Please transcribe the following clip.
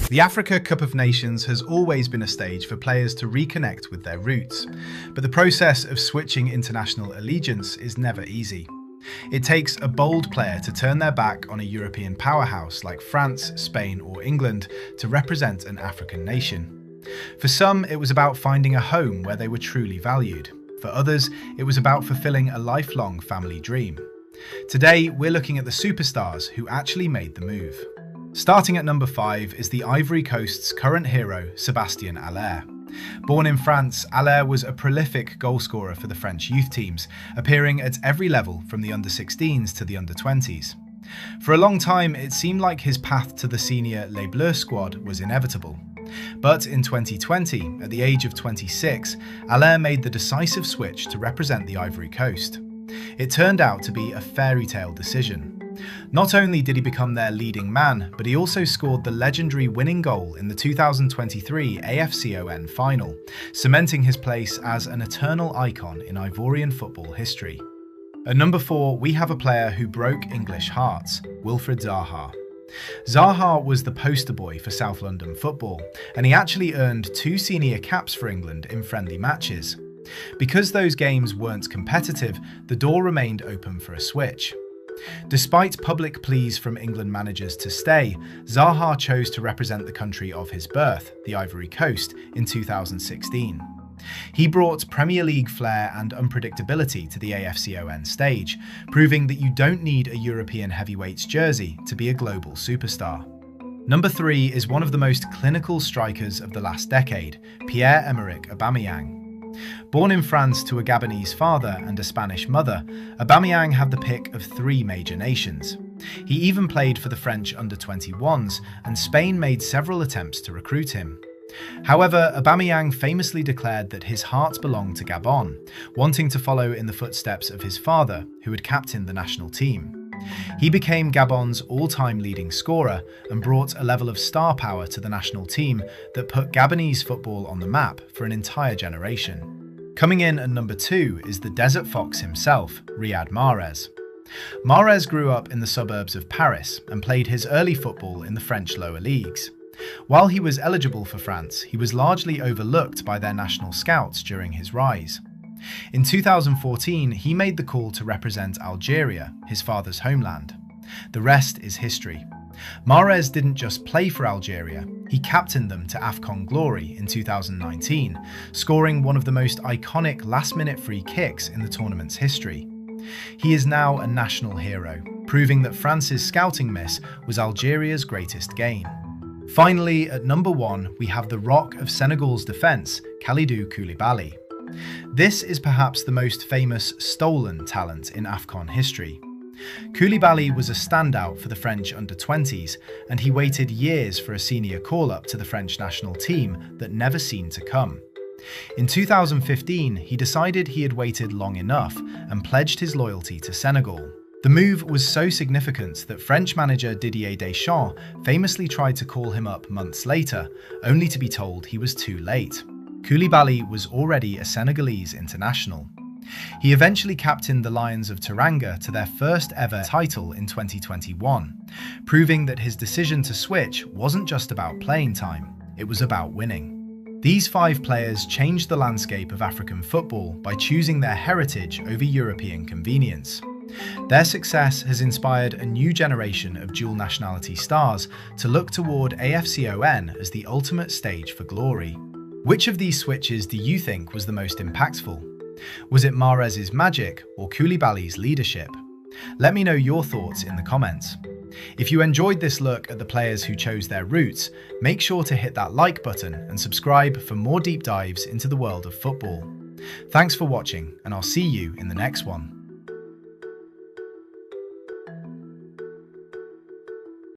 The Africa Cup of Nations has always been a stage for players to reconnect with their roots, but the process of switching international allegiance is never easy. It takes a bold player to turn their back on a European powerhouse like France, Spain or England to represent an African nation. For some, it was about finding a home where they were truly valued. For others, it was about fulfilling a lifelong family dream. Today, we're looking at the superstars who actually made the move. Starting at number 5 is the Ivory Coast's current hero, Sébastien Haller. Born in France, Haller was a prolific goalscorer for the French youth teams, appearing at every level from the under-16s to the under-20s. For a long time, it seemed like his path to the senior Les Bleus squad was inevitable. But in 2020, at the age of 26, Haller made the decisive switch to represent the Ivory Coast. It turned out to be a fairy tale decision. Not only did he become their leading man, but he also scored the legendary winning goal in the 2023 AFCON final, cementing his place as an eternal icon in Ivorian football history. At number 4, we have a player who broke English hearts, Wilfried Zaha. Zaha was the poster boy for South London football, and he actually earned 2 senior caps for England in friendly matches. Because those games weren't competitive, the door remained open for a switch. Despite public pleas from England managers to stay, Zaha chose to represent the country of his birth, the Ivory Coast, in 2016. He brought Premier League flair and unpredictability to the AFCON stage, proving that you don't need a European heavyweights jersey to be a global superstar. Number 3 is one of the most clinical strikers of the last decade, Pierre-Emerick Aubameyang. Born in France to a Gabonese father and a Spanish mother, Aubameyang had the pick of 3 major nations. He even played for the French under-21s, and Spain made several attempts to recruit him. However, Aubameyang famously declared that his heart belonged to Gabon, wanting to follow in the footsteps of his father, who had captained the national team. He became Gabon's all-time leading scorer and brought a level of star power to the national team that put Gabonese football on the map for an entire generation. Coming in at number 2 is the Desert Fox himself, Riyad Mahrez. Mahrez grew up in the suburbs of Paris and played his early football in the French lower leagues. While he was eligible for France, he was largely overlooked by their national scouts during his rise. In 2014, he made the call to represent Algeria, his father's homeland. The rest is history. Mahrez didn't just play for Algeria, he captained them to AFCON glory in 2019, scoring one of the most iconic last-minute free kicks in the tournament's history. He is now a national hero, proving that France's scouting miss was Algeria's greatest gain. Finally, at number 1, we have the rock of Senegal's defence, Kalidou Koulibaly. This is perhaps the most famous stolen talent in AFCON history. Koulibaly was a standout for the French under-20s, and he waited years for a senior call-up to the French national team that never seemed to come. In 2015, he decided he had waited long enough and pledged his loyalty to Senegal. The move was so significant that French manager Didier Deschamps famously tried to call him up months later, only to be told he was too late. Koulibaly was already a Senegalese international. He eventually captained the Lions of Teranga to their first ever title in 2021, proving that his decision to switch wasn't just about playing time, it was about winning. These 5 players changed the landscape of African football by choosing their heritage over European convenience. Their success has inspired a new generation of dual nationality stars to look toward AFCON as the ultimate stage for glory. Which of these switches do you think was the most impactful? Was it Mahrez's magic or Koulibaly's leadership? Let me know your thoughts in the comments. If you enjoyed this look at the players who chose their roots, make sure to hit that like button and subscribe for more deep dives into the world of football. Thanks for watching, and I'll see you in the next one.